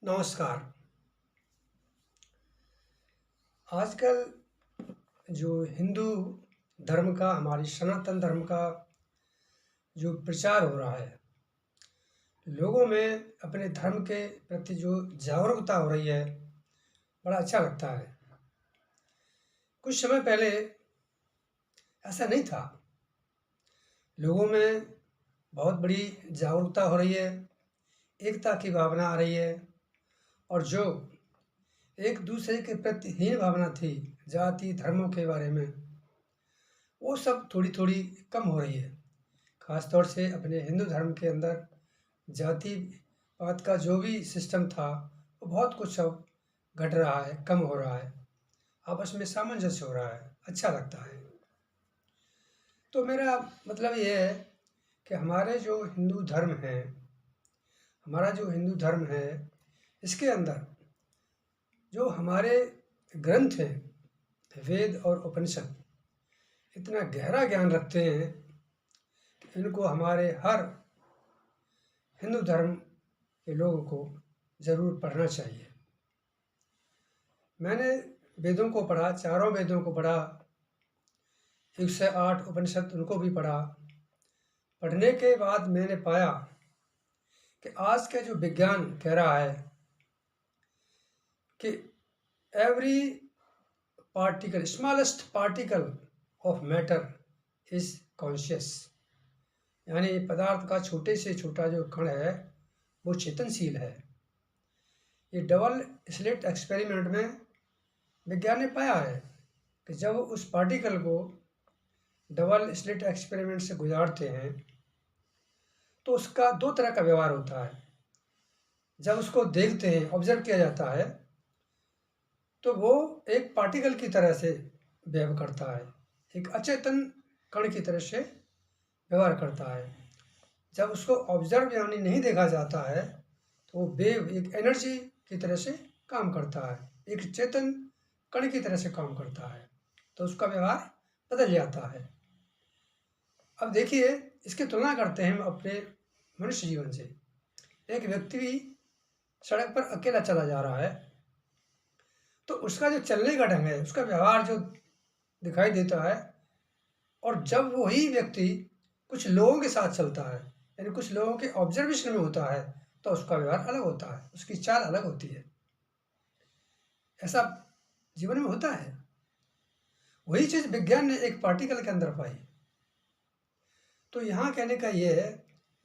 नमस्कार। आजकल जो हिंदू धर्म का, हमारी सनातन धर्म का जो प्रचार हो रहा है, लोगों में अपने धर्म के प्रति जो जागरूकता हो रही है, बड़ा अच्छा लगता है। कुछ समय पहले ऐसा नहीं था। लोगों में बहुत बड़ी जागरूकता हो रही है, एकता की भावना आ रही है और जो एक दूसरे के प्रति हीन भावना थी, जाति धर्मों के बारे में, वो सब थोड़ी थोड़ी कम हो रही है। ख़ास तौर से अपने हिंदू धर्म के अंदर जाति पात का जो भी सिस्टम था, वो बहुत कुछ अब घट रहा है, कम हो रहा है, आपस में सामंजस्य हो रहा है, अच्छा लगता है। तो मेरा मतलब ये है कि हमारे जो हिंदू धर्म है, हमारा जो हिंदू धर्म है, इसके अंदर जो हमारे ग्रंथ हैं, वेद और उपनिषद, इतना गहरा ज्ञान रखते हैं कि इनको हमारे हर हिंदू धर्म के लोगों को ज़रूर पढ़ना चाहिए। मैंने वेदों को पढ़ा, चारों वेदों को पढ़ा, 108 उपनिषद उनको भी पढ़ा। पढ़ने के बाद मैंने पाया कि आज का जो विज्ञान कह रहा है कि every particle, smallest particle of matter is conscious, यानी पदार्थ का छोटे से छोटा जो कण है वो चेतनशील है। ये डबल स्लिट एक्सपेरिमेंट में विज्ञान ने पाया है कि जब उस पार्टिकल को डबल स्लिट एक्सपेरिमेंट से गुजारते हैं तो उसका दो तरह का व्यवहार होता है। जब उसको देखते हैं, ऑब्जर्व किया जाता है, तो वो एक पार्टिकल की तरह से बिहेव करता है, एक अचेतन कण की तरह से व्यवहार करता है। जब उसको ऑब्जर्व यानी नहीं देखा जाता है तो वो वेव एक एनर्जी की तरह से काम करता है, एक चेतन कण की तरह से काम करता है, तो उसका व्यवहार बदल जाता है। अब देखिए, इसकी तुलना करते हैं हम अपने मनुष्य जीवन से। एक व्यक्ति भी सड़क पर अकेला चला जा रहा है तो उसका जो चलने का ढंग है, उसका व्यवहार जो दिखाई देता है, और जब वही व्यक्ति कुछ लोगों के साथ चलता है, यानी कुछ लोगों के ऑब्जर्वेशन में होता है, तो उसका व्यवहार अलग होता है, उसकी चाल अलग होती है। ऐसा जीवन में होता है। वही चीज़ विज्ञान ने एक पार्टिकल के अंदर पाई। तो यहाँ कहने का ये है,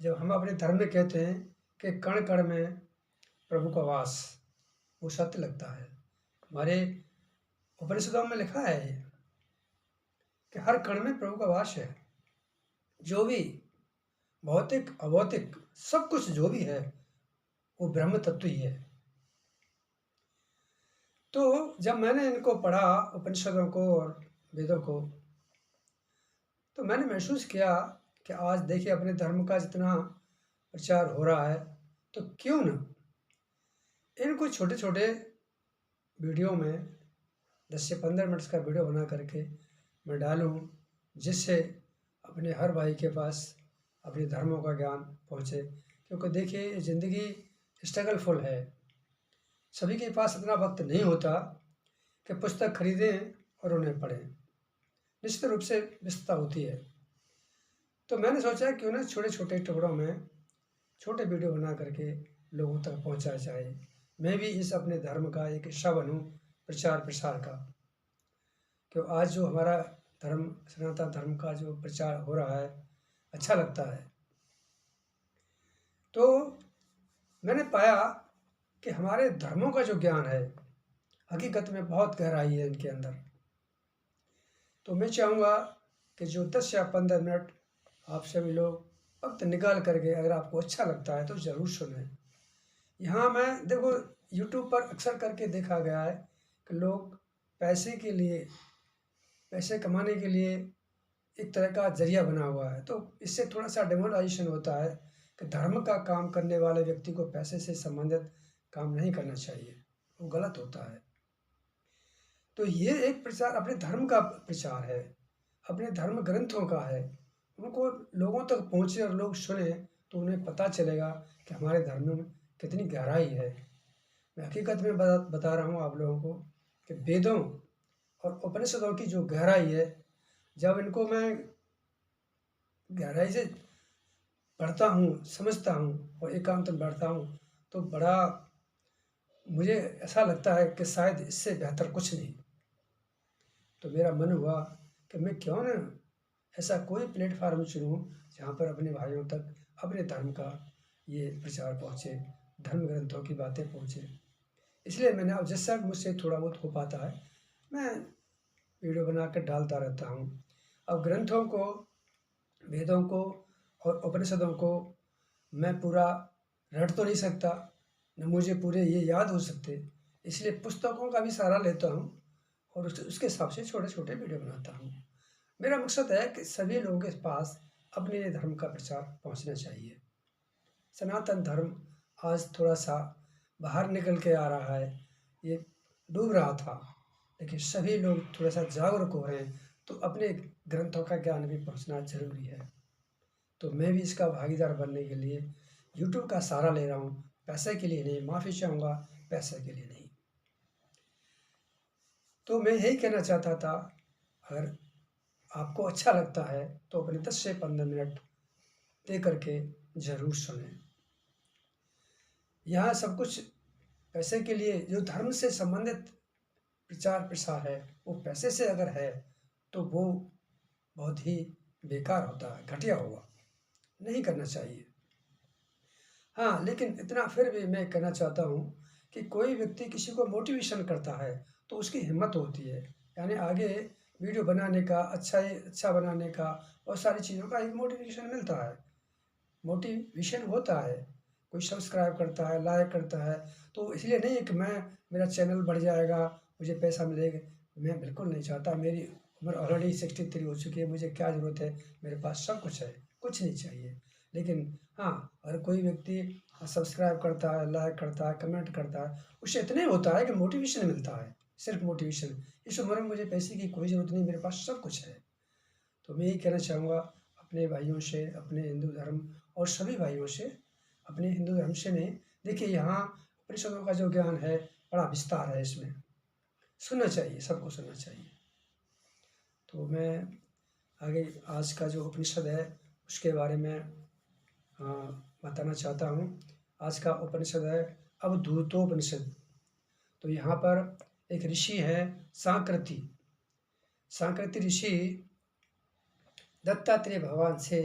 जब हम अपने धर्म में कहते हैं कि कण कण में प्रभु का वास, वो सत्य लगता है। हमारे उपनिषदों में लिखा है ये कि हर कण में प्रभु का वास है। जो भी भौतिक अभौतिक सब कुछ जो भी है वो ब्रह्म तत्व ही है। तो जब मैंने इनको पढ़ा, उपनिषदों को और वेदों को, तो मैंने महसूस किया कि आज देखिए अपने धर्म का जितना प्रचार हो रहा है, तो क्यों न इनको छोटे छोटे वीडियो में 10 से 15 मिनट का वीडियो बना करके मैं डालूं, जिससे अपने हर भाई के पास अपने धर्मों का ज्ञान पहुँचे। क्योंकि देखिए, ज़िंदगी स्ट्रगलफुल है, सभी के पास इतना वक्त नहीं होता कि पुस्तक खरीदें और उन्हें पढ़ें, निश्चित रूप से व्यस्तता होती है। तो मैंने सोचा क्यों ना छोटे छोटे टुकड़ों में छोटे वीडियो बना करके लोगों तक पहुंचाया जाए। मैं भी इस अपने धर्म का एक हिस्सा बनूं, प्रचार प्रसार का। क्यों आज जो हमारा धर्म, सनातन धर्म का जो प्रचार हो रहा है, अच्छा लगता है। तो मैंने पाया कि हमारे धर्मों का जो ज्ञान है, हकीकत में बहुत गहराई है इनके अंदर। तो मैं चाहूँगा कि जो 10 या 15 मिनट आप सभी लोग वक्त निकाल करके, अगर आपको अच्छा लगता है तो ज़रूर सुनें। यहाँ मैं देखो, यूट्यूब पर अक्सर करके देखा गया है कि लोग पैसे के लिए, पैसे कमाने के लिए एक तरह का जरिया बना हुआ है। तो इससे थोड़ा सा डिमोरलाइजेशन होता है कि धर्म का काम करने वाले व्यक्ति को पैसे से संबंधित काम नहीं करना चाहिए, वो गलत होता है। तो ये एक प्रचार अपने धर्म का प्रचार है, अपने धर्म ग्रंथों का है। उनको लोगों तक पहुँचे और लोग सुने तो उन्हें पता चलेगा कि हमारे धर्म में कितनी गहराई है। मैं हकीकत में बता रहा हूँ आप लोगों को कि वेदों और उपनिषदों की जो गहराई है, जब इनको मैं गहराई से पढ़ता हूँ, समझता हूँ और एकांत में बैठता हूँ, तो बड़ा मुझे ऐसा लगता है कि शायद इससे बेहतर कुछ नहीं। तो मेरा मन हुआ कि मैं क्यों ना ऐसा कोई प्लेटफार्म चुनूँ जहाँ पर अपने भाइयों तक अपने धर्म का ये प्रचार पहुँचे, धर्म ग्रंथों की बातें पहुँचे। इसलिए मैंने अब जैसा मुझसे थोड़ा बहुत हो पाता है, मैं वीडियो बना कर डालता रहता हूँ। अब ग्रंथों को, वेदों को और उपनिषदों को मैं पूरा रट तो नहीं सकता, न मुझे पूरे ये याद हो सकते, इसलिए पुस्तकों का भी सहारा लेता हूँ और उसके हिसाब से छोटे छोटे वीडियो बनाता हूँ। मेरा मकसद है कि सभी लोगों के पास अपने धर्म का प्रचार पहुँचना चाहिए। सनातन धर्म आज थोड़ा सा बाहर निकल के आ रहा है, ये डूब रहा था, लेकिन सभी लोग थोड़ा सा जागरूक हो रहे हैं, तो अपने ग्रंथों का ज्ञान भी पहुँचना जरूरी है। तो मैं भी इसका भागीदार बनने के लिए यूट्यूब का सहारा ले रहा हूँ, पैसे के लिए नहीं, माफ़ी चाहूँगा, पैसे के लिए नहीं। तो मैं यही कहना चाहता था, अगर आपको अच्छा लगता है तो अपने 10 से 15 मिनट दे करके ज़रूर सुनें। यहाँ सब कुछ पैसे के लिए, जो धर्म से संबंधित प्रचार प्रसार है वो पैसे से अगर है तो वो बहुत ही बेकार होता है, घटिया होगा, नहीं करना चाहिए। हाँ, लेकिन इतना फिर भी मैं कहना चाहता हूँ कि कोई व्यक्ति किसी को मोटिवेशन करता है तो उसकी हिम्मत होती है, यानी आगे वीडियो बनाने का, अच्छा बनाने का, बहुत सारी चीज़ों का एक मोटिवेशन मिलता है, मोटिवेशन होता है। कोई सब्सक्राइब करता है, लाइक करता है, तो इसलिए नहीं है कि मेरा चैनल बढ़ जाएगा, मुझे पैसा मिलेगा। मैं बिल्कुल नहीं चाहता, मेरी उम्र ऑलरेडी 63 हो चुकी है, मुझे क्या ज़रूरत है, मेरे पास सब कुछ है, कुछ नहीं चाहिए। लेकिन हाँ, अगर कोई व्यक्ति सब्सक्राइब करता है, लाइक करता है, कमेंट करता है, उससे इतना ही होता है कि मोटिवेशन मिलता है, सिर्फ मोटिवेशन। इस उम्र में मुझे पैसे की कोई ज़रूरत नहीं, मेरे पास सब कुछ है। तो मैं यही कहना चाहूँगा अपने भाइयों से, अपने हिंदू धर्म और सभी भाइयों से, अपने हिंदू धर्म से नहीं, देखिए यहाँ उपनिषदों का जो ज्ञान है बड़ा विस्तार है, इसमें सुनना चाहिए, सबको सुनना चाहिए। तो मैं आगे आज का जो उपनिषद है उसके बारे में बताना चाहता हूँ। आज का उपनिषद है अवधूतोपनिषद। तो यहाँ पर एक ऋषि है सांकृति। सांकृति ऋषि दत्तात्रेय भगवान से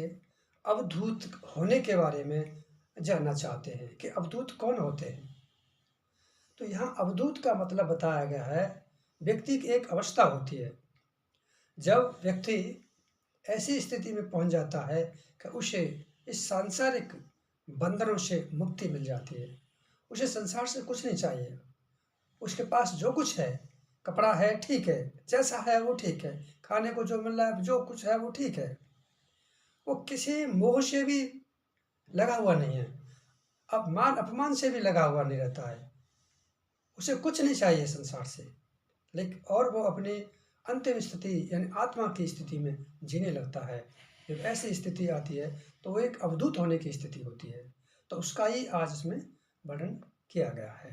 अवधूत होने के बारे में जानना चाहते हैं कि अवधूत कौन होते हैं। तो यहाँ अवधूत का मतलब बताया गया है, व्यक्ति की एक अवस्था होती है जब व्यक्ति ऐसी स्थिति में पहुंच जाता है कि उसे इस सांसारिक बंधनों से मुक्ति मिल जाती है। उसे संसार से कुछ नहीं चाहिए, उसके पास जो कुछ है, कपड़ा है ठीक है, जैसा है वो ठीक है, खाने को जो मिल रहा है, जो कुछ है वो ठीक है, वो किसी मोह से भी लगा हुआ नहीं है, अपमान अपमान से भी लगा हुआ नहीं रहता है, उसे कुछ नहीं चाहिए संसार से। लेकिन और वो अपनी अंतिम स्थिति यानी आत्मा की स्थिति में जीने लगता है। जब ऐसी स्थिति आती है तो वो एक अवधूत होने की स्थिति होती है। तो उसका ही आज इसमें वर्णन किया गया है।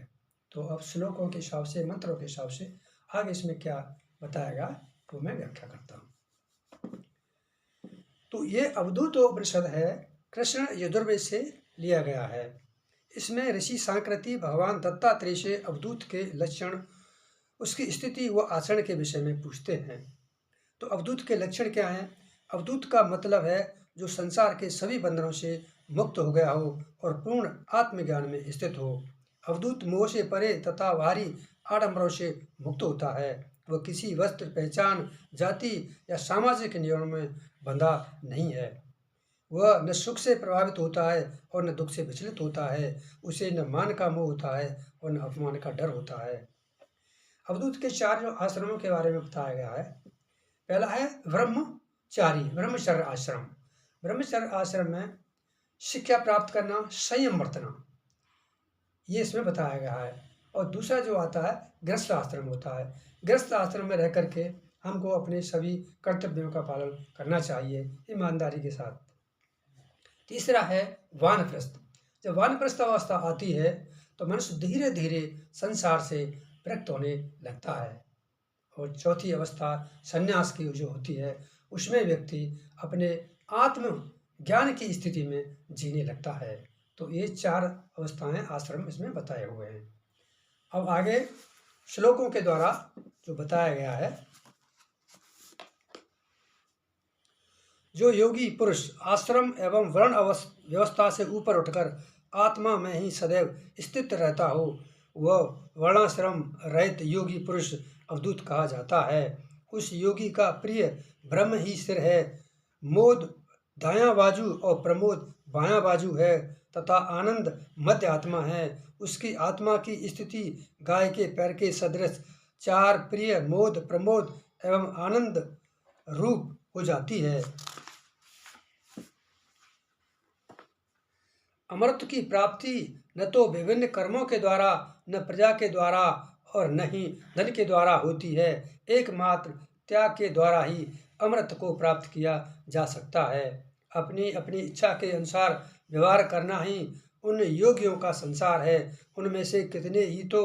तो अब श्लोकों के हिसाब से, मंत्रों के हिसाब से आगे इसमें क्या बताया गया वो मैं व्याख्या करता हूँ। तो ये अवधूतोपनिषद है, कृष्ण यजुर्वेद से लिया गया है। इसमें ऋषि सांकृति भगवान दत्तात्रेय से अवधूत के लक्षण, उसकी स्थिति व आचरण के विषय में पूछते हैं। तो अवधूत के लक्षण क्या हैं? अवधूत का मतलब है जो संसार के सभी बंधनों से मुक्त हो गया हो और पूर्ण आत्मज्ञान में स्थित हो। अवधूत मोह से परे तथा भारी आडंबरों से मुक्त होता है। वह किसी वस्त्र, पहचान, जाति या सामाजिक नियमों में बंधा नहीं है। वह न सुख से प्रभावित होता है और न दुख से विचलित होता है। उसे न मान का मोह होता है और न अपमान का डर होता है। अवधूत के 4 जो आश्रमों के बारे में बताया गया है। पहला है ब्रह्मचारी, ब्रह्मचर्य आश्रम। ब्रह्मचर्य आश्रम में शिक्षा प्राप्त करना, संयम बरतना, ये इसमें बताया गया है। और दूसरा जो आता है गृहस्थ आश्रम होता है। गृहस्थ आश्रम में रह करके हमको अपने सभी कर्तव्यों का पालन करना चाहिए ईमानदारी के साथ। तीसरा है वानप्रस्थ। जब वानप्रस्थ अवस्था आती है तो मनुष्य धीरे धीरे संसार से विरक्त होने लगता है। और चौथी अवस्था संन्यास की जो होती है, उसमें व्यक्ति अपने आत्म ज्ञान की स्थिति में जीने लगता है। तो ये 4 अवस्थाएं आश्रम इसमें बताए हुए हैं। अब आगे श्लोकों के द्वारा जो बताया गया है, जो योगी पुरुष आश्रम एवं वर्ण व्यवस्था से ऊपर उठकर आत्मा में ही सदैव स्थित रहता हो, वह वर्णाश्रम रहित योगी पुरुष अवधूत कहा जाता है। उस योगी का प्रिय ब्रह्म ही सिर है, मोद दायां बाजू और प्रमोद बायां बाजू है तथा आनंद मध्य आत्मा है। उसकी आत्मा की स्थिति गाय के पैर के सदृश 4 प्रिय मोद प्रमोद एवं आनंद रूप हो जाती है। अमृत की प्राप्ति न तो विभिन्न कर्मों के द्वारा, न प्रजा के द्वारा और न ही धन के द्वारा होती है। एकमात्र त्याग के द्वारा ही अमृत को प्राप्त किया जा सकता है। अपनी अपनी इच्छा के अनुसार व्यवहार करना ही उन योगियों का संसार है। उनमें से कितने ही तो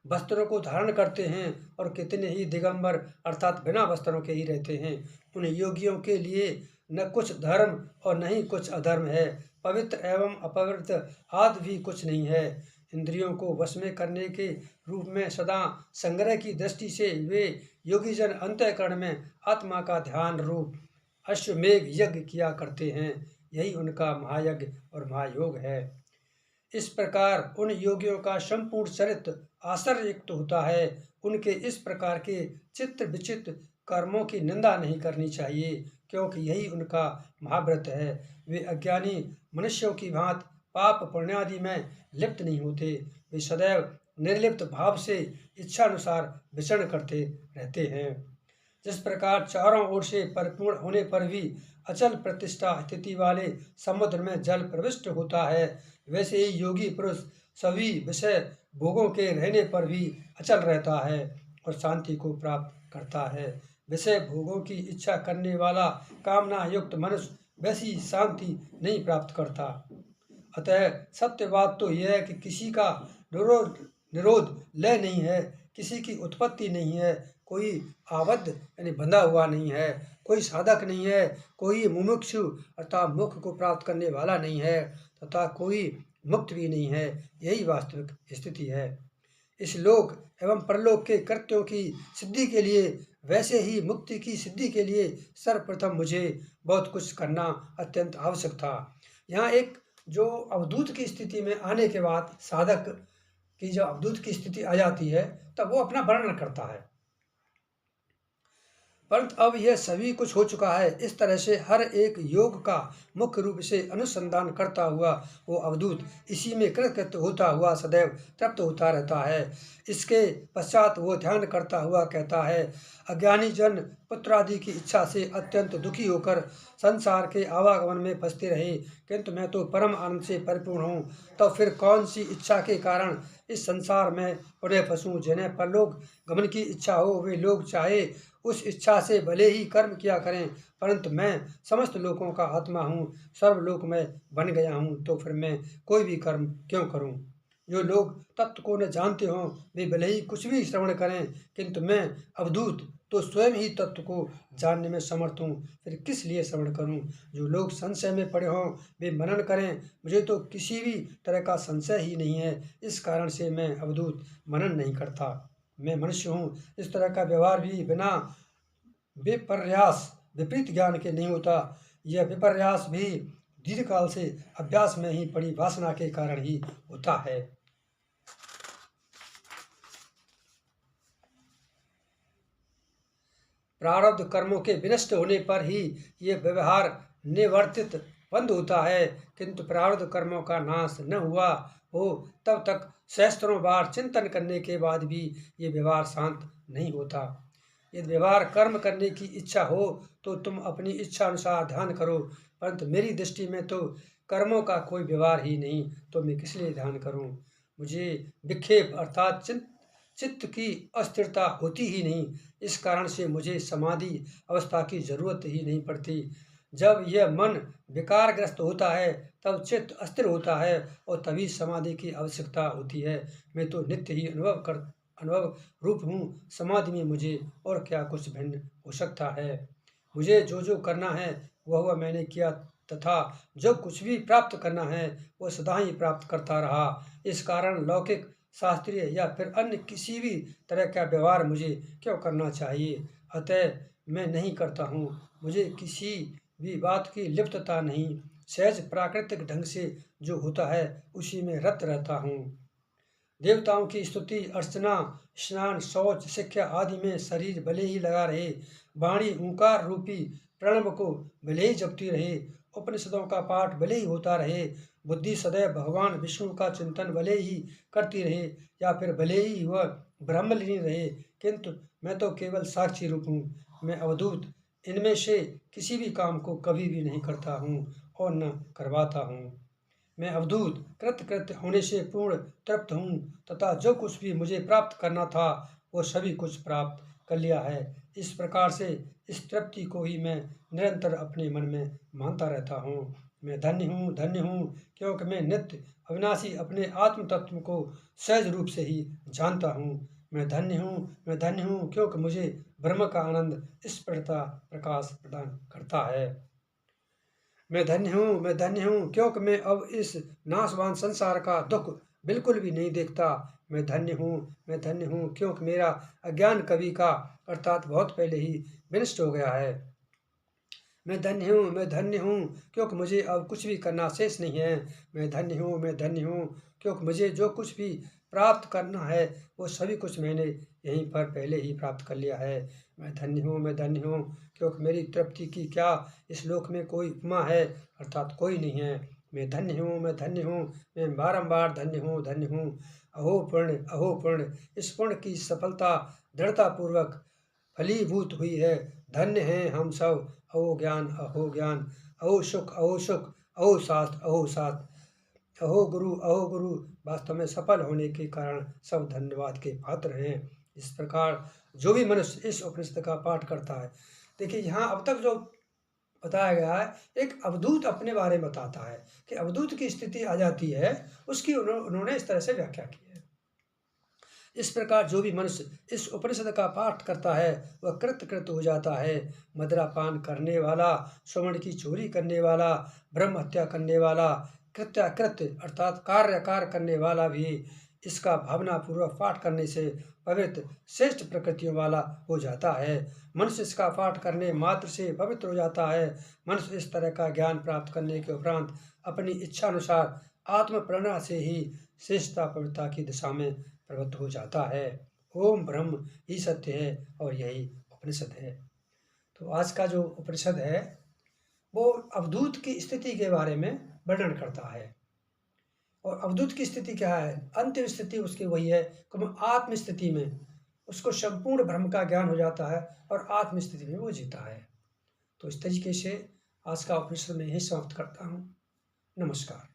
वस्त्रों को धारण करते हैं और कितने ही दिगंबर अर्थात बिना वस्त्रों के ही रहते हैं। उन योगियों के लिए न कुछ धर्म और न ही कुछ अधर्म है, पवित्र एवं अपवित्र आदि भी कुछ नहीं है। इंद्रियों को वश में करने के रूप में सदा संग्रह की दृष्टि से वे योगीजन अंतःकरण में आत्मा का ध्यान रूप अश्वमेघ यज्ञ किया करते हैं। यही उनका महायज्ञ और महायोग है। इस प्रकार उन योगियों का संपूर्ण चरित्र आश्चर्ययुक्त होता है। उनके इस प्रकार के चित्र विचित्र कर्मों की निंदा नहीं करनी चाहिए, क्योंकि यही उनका महाव्रत है। वे अज्ञानी मनुष्यों की भांति पाप पुण्यादि में लिप्त नहीं होते। वे सदैव निर्लिप्त भाव से इच्छानुसार विचरण करते रहते हैं। जिस प्रकार चारों ओर से परिपूर्ण होने पर भी अचल प्रतिष्ठा स्थिति वाले समुद्र में जल प्रविष्ट होता है, वैसे ही योगी पुरुष सभी विषय भोगों के रहने पर भी अचल रहता है और शांति को प्राप्त करता है। विषय भोगों की इच्छा करने वाला कामना युक्त मनुष्य वैसी शांति नहीं प्राप्त करता। अतः सत्य बात तो यह है कि किसी का निरोध लय नहीं है, किसी की उत्पत्ति नहीं है, कोई आबद्ध यानी बंधा हुआ नहीं है, कोई साधक नहीं है, कोई मुमुक्षु अर्थात मोक्ष को प्राप्त करने वाला नहीं है तथा कोई मुक्त भी नहीं है। यही वास्तविक स्थिति है। इस लोक एवं परलोक के कृत्यों की सिद्धि के लिए, वैसे ही मुक्ति की सिद्धि के लिए सर्वप्रथम मुझे बहुत कुछ करना अत्यंत आवश्यक था। यहाँ एक जो अवधूत की स्थिति में आने के बाद साधक की जब अवधूत की स्थिति आ जाती है तब वो अपना वर्णन करता है, परंतु अब यह सभी कुछ हो चुका है। इस तरह से हर एक योग का मुख्य रूप से अनुसंधान करता हुआ वो अवधूत इसी में कृतकृत होता हुआ सदैव तृप्त होता रहता है। इसके पश्चात वो ध्यान करता हुआ कहता है, अज्ञानी जन पुत्र आदि की इच्छा से अत्यंत दुखी होकर संसार के आवागमन में फंसते रहे, किंतु मैं तो परम आनंद से परिपूर्ण हूँ। तो फिर कौन सी इच्छा के कारण इस संसार में उन्हें फंसूँ। जिन्हें परलोक गमन की इच्छा हो वे लोग चाहे उस इच्छा से भले ही कर्म किया करें, परंतु मैं समस्त लोकों का आत्मा हूँ, सर्वलोक में बन गया हूँ, तो फिर मैं कोई भी कर्म क्यों करूँ। जो लोग तत्व को न जानते हों वे भले ही कुछ भी श्रवण करें, किंतु मैं अवधूत तो स्वयं ही तत्व को जानने में समर्थ हूँ, फिर किस लिए श्रवण करूँ। जो लोग संशय में पड़े हों वे मनन करें, मुझे तो किसी भी तरह का संशय ही नहीं है, इस कारण से मैं अवधूत मनन नहीं करता। मैं मनुष्य हूँ। इस तरह का व्यवहार भी बिना विपर्यास विपरीत ज्ञान के नहीं होता। यह विपर्यास भी दीर्घकाल से अभ्यास में ही पड़ी वासना के कारण ही होता है। प्रारब्ध कर्मों के विनष्ट होने पर ही ये व्यवहार निवर्तित बंद होता है, किंतु प्रारब्ध कर्मों का नाश न हुआ हो तब तक सहस्त्रों बार चिंतन करने के बाद भी ये व्यवहार शांत नहीं होता। यदि व्यवहार कर्म करने की इच्छा हो तो तुम अपनी इच्छा अनुसार ध्यान करो, परंतु मेरी दृष्टि में तो कर्मों का कोई व्यवहार ही नहीं, तो मैं किस लिए ध्यान करूं। मुझे विक्षेप अर्थात चित्त की अस्थिरता होती ही नहीं, इस कारण से मुझे समाधि अवस्था की जरूरत ही नहीं पड़ती। जब यह मन विकारग्रस्त होता है तब चित्त अस्थिर होता है और तभी समाधि की आवश्यकता होती है। मैं तो नित्य ही अनुभव रूप हूँ, समाधि में मुझे और क्या कुछ भिन्न हो सकता है। मुझे जो जो करना है वह मैंने किया, तथा जो कुछ भी प्राप्त करना है वह सदा ही प्राप्त करता रहा। इस कारण लौकिक, शास्त्रीय या फिर अन्य किसी भी तरह का व्यवहार मुझे क्यों करना चाहिए। अतः मैं नहीं करता हूँ। मुझे किसी भी बात की लिप्तता नहीं, सहज प्राकृतिक ढंग से जो होता है उसी में रत रहता हूँ। देवताओं की स्तुति, अर्चना, स्नान, शौच, शिक्षा आदि में शरीर भले ही लगा रहे, वाणी ओंकार रूपी प्रणव को भले ही जपती रहे, उपनिषदों का पाठ भले ही होता रहे, बुद्धि सदैव भगवान विष्णु का चिंतन भले ही करती रहे, या फिर भले ही वह ब्रह्मलीन रहे, किंतु मैं तो केवल साक्षी रूप हूँ। मैं अवधूत इनमें से किसी भी काम को कभी भी नहीं करता हूँ और न करवाता हूँ। मैं अवधूत कृत्य होने से पूर्ण तृप्त हूँ, तथा जो कुछ भी मुझे प्राप्त करना था वो सभी कुछ प्राप्त कर लिया है। इस प्रकार से इस तृप्ति को ही मैं निरंतर अपने मन में मानता रहता हूँ। मैं धन्य हूँ, क्योंकि मैं नित्य अविनाशी अपने आत्म तत्व को सहज रूप से ही जानता हूँ। मैं धन्य हूँ, क्योंकि मुझे ब्रह्म का आनंद इस प्रकाश प्रदान करता है। मैं धन्य हूँ, क्योंकि मैं अब इस नाशवान संसार का दुख बिल्कुल भी नहीं देखता। मैं धन्य हूँ, क्योंकि मेरा अज्ञान कवि का अर्थात बहुत पहले ही विनष्ट हो गया है। मैं धन्य हूँ, क्योंकि मुझे अब कुछ भी करना शेष नहीं है। मैं धन्य हूँ, क्योंकि मुझे जो कुछ भी प्राप्त करना है वो सभी कुछ मैंने यहीं पर पहले ही प्राप्त कर लिया है। मैं धन्य हूँ, क्योंकि मेरी तृप्ति की क्या इस लोक में कोई उपमा है, अर्थात कोई नहीं है। मैं धन्य हूँ, मैं बारंबार धन्य हूँ। अहो पुण्य, इस पुण्य की सफलता दृढ़तापूर्वक फलीभूत हुई है। धन्य हैं हम सब। अहो ज्ञान, अहो सुख, अहो शास्त्र, अहो गुरु, वास्तव में सफल होने के कारण सब धन्यवाद के पात्र हैं। इस प्रकार जो भी मनुष्य इस उपनिषद का पाठ करता है, देखिए यहाँ अब तक जो बताया गया है, एक अवधूत अपने बारे में बताता है कि अवधूत की स्थिति आ जाती है, उसकी उन्होंने इस तरह से व्याख्या की है। इस प्रकार जो भी मनुष्य इस उपनिषद का पाठ करता है वह कृत हो जाता है। मदिरापान करने वाला, स्वर्ण की चोरी करने वाला, ब्रह्म हत्या करने वाला, कृत्याकृत्य अर्थात कार्य करने वाला भी इसका भावनापूर्वक पाठ करने से पवित्र श्रेष्ठ प्रकृतियों वाला हो जाता है। मनुष्य इसका पाठ करने मात्र से पवित्र हो जाता है। मनुष्य इस तरह का ज्ञान प्राप्त करने के उपरांत अपनी इच्छा अनुसार आत्म प्रेरणा से ही श्रेष्ठता पवित्रता की दिशा में प्रवृत्त हो जाता है। ओम ब्रह्म ही सत्य है और यही उपनिषद है। तो आज का जो उपनिषद है वो अवधूत की स्थिति के बारे में वर्णन करता है। और अवधूत की स्थिति क्या है? अंतिम स्थिति उसकी वही है कि आत्म स्थिति में उसको संपूर्ण ब्रह्म का ज्ञान हो जाता है और आत्म स्थिति में वो जीता है। तो इस तरीके से आज का उपनिषद में यही समाप्त करता हूँ। नमस्कार।